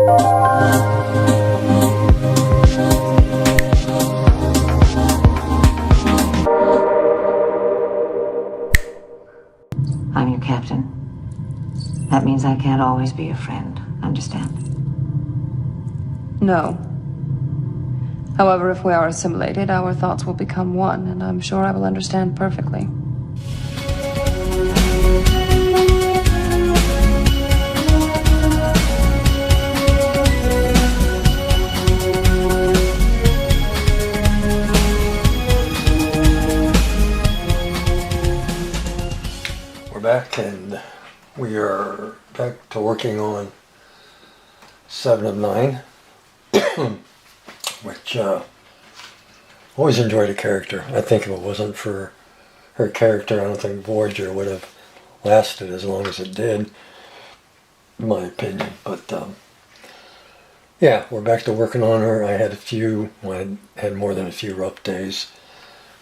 I'm your captain. That means I can't always be your friend. Understand? No. However, if we are assimilated, our thoughts will become one, and I'm sure I will understand perfectly. We're back, and we are back to working on 7 of 9. Which always enjoyed a character. I think if it wasn't for her character, I don't think Voyager would have lasted as long as it did, in my opinion. But yeah, we're back to working on her. I had more than a few rough days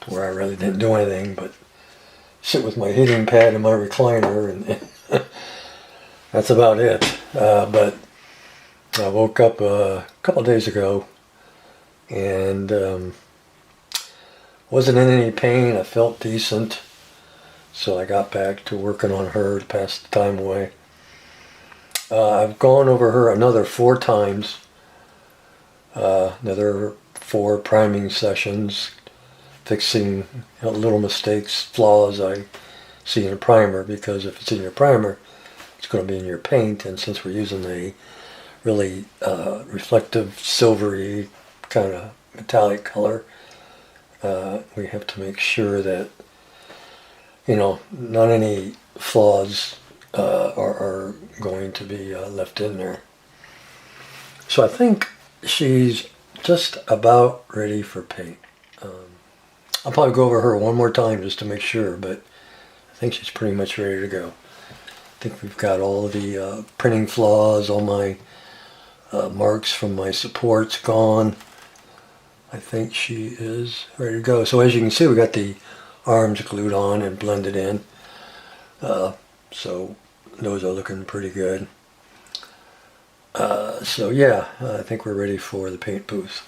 where I really didn't do anything but sit with my heating pad and my recliner, and that's about it. But I woke up a couple days ago and wasn't in any pain. I felt decent, so I got back to working on her to pass the time away. I've gone over her another 4 times, another 4 priming sessions, fixing little mistakes, flaws I see in a primer, because if it's in your primer, it's going to be in your paint, and since we're using a really reflective, silvery kind of metallic color, we have to make sure that, not any flaws are going to be left in there. So I think she's just about ready for paint. I'll probably go over her one more time just to make sure, but I think she's pretty much ready to go. I think we've got all the printing flaws, all my marks from my supports gone. I think she is ready to go. So as you can see, we got the arms glued on and blended in. So those are looking pretty good. So yeah, I think we're ready for the paint booth.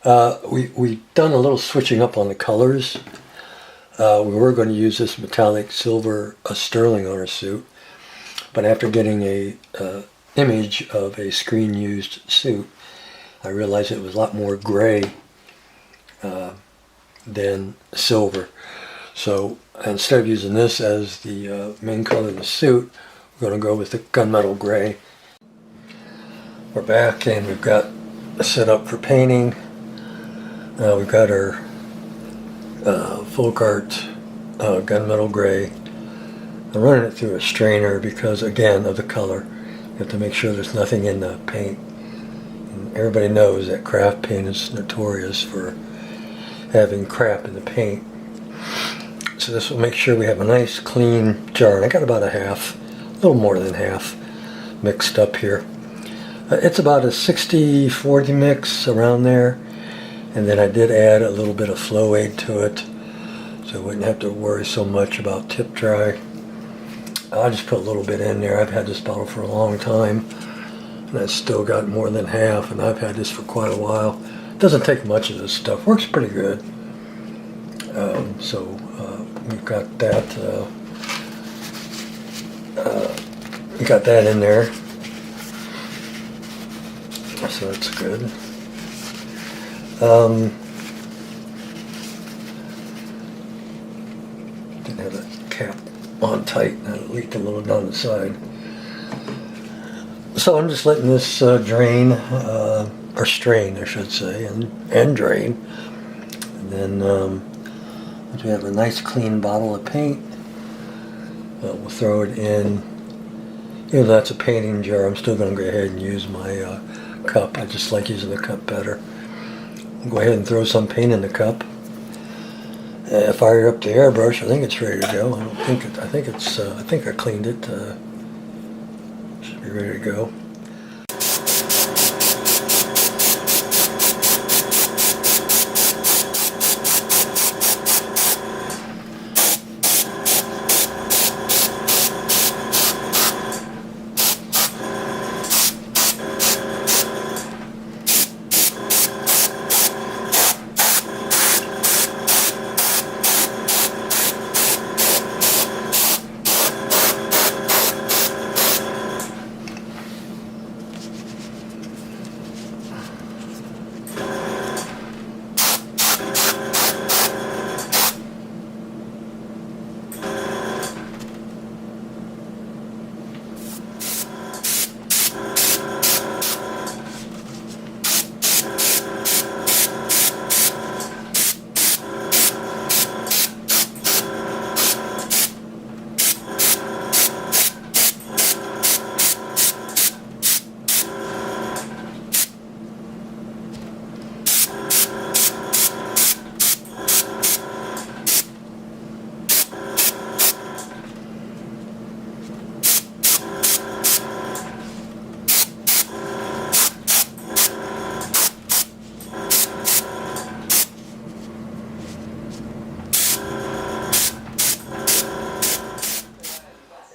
We've done a little switching up on the colors. We were going to use this metallic silver sterling on her suit, but after getting a image of a screen used suit, I realized it was a lot more gray than silver. So instead of using this as the main color of the suit, we're going to go with the gunmetal gray. We're back, and we've got a setup for painting. We've got our Folk Art gunmetal gray. I'm running it through a strainer because, again, of the color. You have to make sure there's nothing in the paint. And everybody knows that craft paint is notorious for having crap in the paint. So this will make sure we have a nice clean jar. And I got about a little more than half mixed up here. It's about a 60-40 mix around there. And then I did add a little bit of flow aid to it, so I wouldn't have to worry so much about tip dry. I just put a little bit in there. I've had this bottle for a long time, and I still got more than half, and I've had this for quite a while. It doesn't take much of this stuff. Works pretty good. So we've got that. We got that in there, so that's good. Didn't have that cap on tight, and it leaked a little down the side. So I'm just letting this drain, or strain I should say, and drain. And then once we have a nice clean bottle of paint, we'll throw it in. Even though that's a painting jar, I'm still going to go ahead and use my cup. I just like using the cup better. Go ahead and throw some paint in the cup. Fire up the airbrush. I think it's ready to go. I think I cleaned it. Should be ready to go.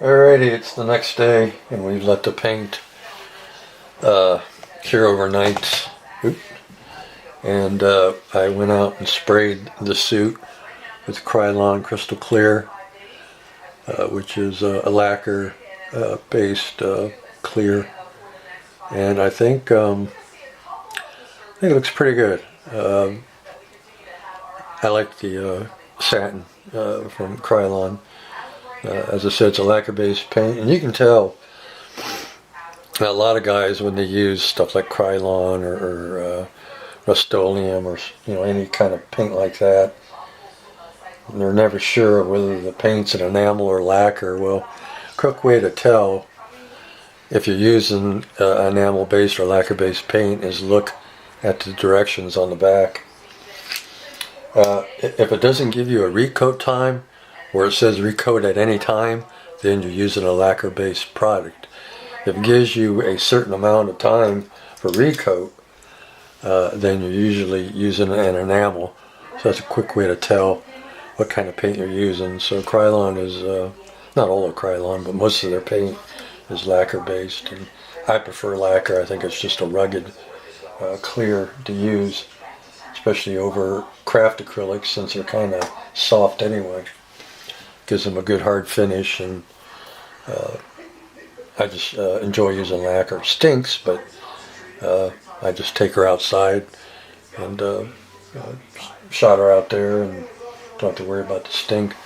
Alrighty, it's the next day, and we've let the paint cure overnight. Oop. And I went out and sprayed the suit with Krylon Crystal Clear, which is a lacquer based clear, and I think it looks pretty good. I like the satin from Krylon. As I said, it's a lacquer-based paint, and you can tell a lot of guys when they use stuff like Krylon or Rust-Oleum or any kind of paint like that, they're never sure whether the paint's an enamel or lacquer. Well, a quick way to tell if you're using enamel-based or lacquer-based paint is look at the directions on the back. If it doesn't give you a recoat time, where it says recoat at any time, then you're using a lacquer-based product. If it gives you a certain amount of time for recoat, then you're usually using an enamel. So that's a quick way to tell what kind of paint you're using. So Krylon is, not all of Krylon, but most of their paint is lacquer-based. And I prefer lacquer. I think it's just a rugged, clear to use, especially over craft acrylics since they're kind of soft anyway. Gives them a good hard finish, and I just enjoy using lacquer. It stinks, but I just take her outside and shot her out there and don't have to worry about the stink.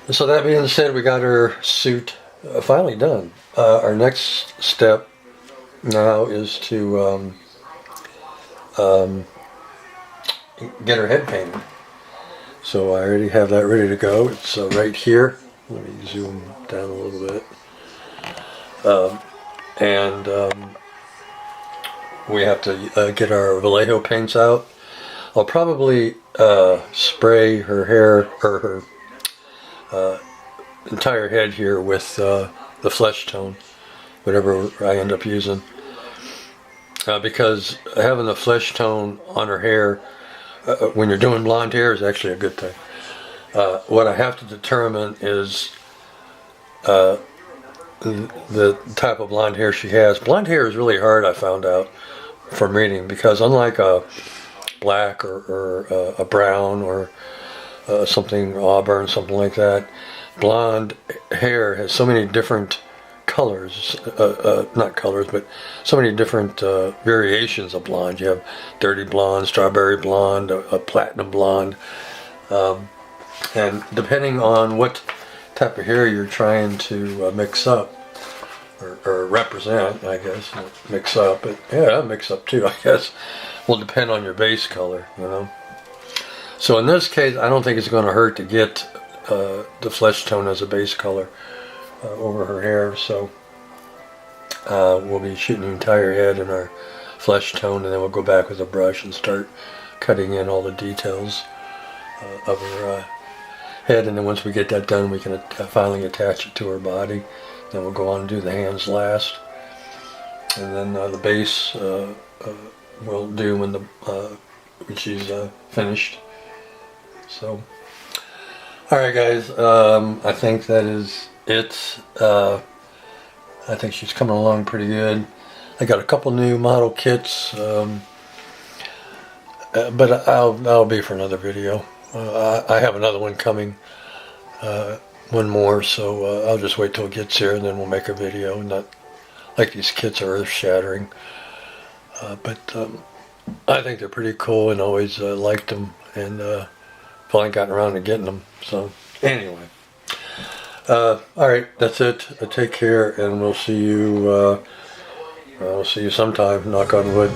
And so that being said, we got her suit finally done. Our next step now is to get her head painted. So I already have that ready to go. It's right here. Let me zoom down a little bit. We have to get our Vallejo paints out. I'll probably spray her hair or her entire head here with the flesh tone, whatever I end up using. Because having the flesh tone on her hair when you're doing blonde hair is actually a good thing. What I have to determine is the type of blonde hair she has. Blonde hair is really hard, I found out from reading, because unlike a black or a brown or something auburn, something like that, blonde hair has so many different colors, not colors, but so many different variations of blonde. You have dirty blonde, strawberry blonde, a platinum blonde, and depending on what type of hair you're trying to mix up or represent, I guess, mix up, but yeah, mix up too, I guess, will depend on your base color, So in this case, I don't think it's going to hurt to get the flesh tone as a base color over her hair. So we'll be shooting the entire head in our flesh tone, and then we'll go back with a brush and start cutting in all the details of her head. And then once we get that done, we can finally attach it to her body. Then we'll go on and do the hands last, and then the base we'll do when she's finished. So alright guys, I think that is it. I think she's coming along pretty good. I got a couple new model kits, but that'll be for another video. I have another one coming, one more, so I'll just wait till it gets here and then we'll make a video. Not like these kits are earth-shattering, but I think they're pretty cool and always liked them, and finally gotten around to getting them. So anyway, alright, that's it. Take care, and we'll see you sometime, knock on wood.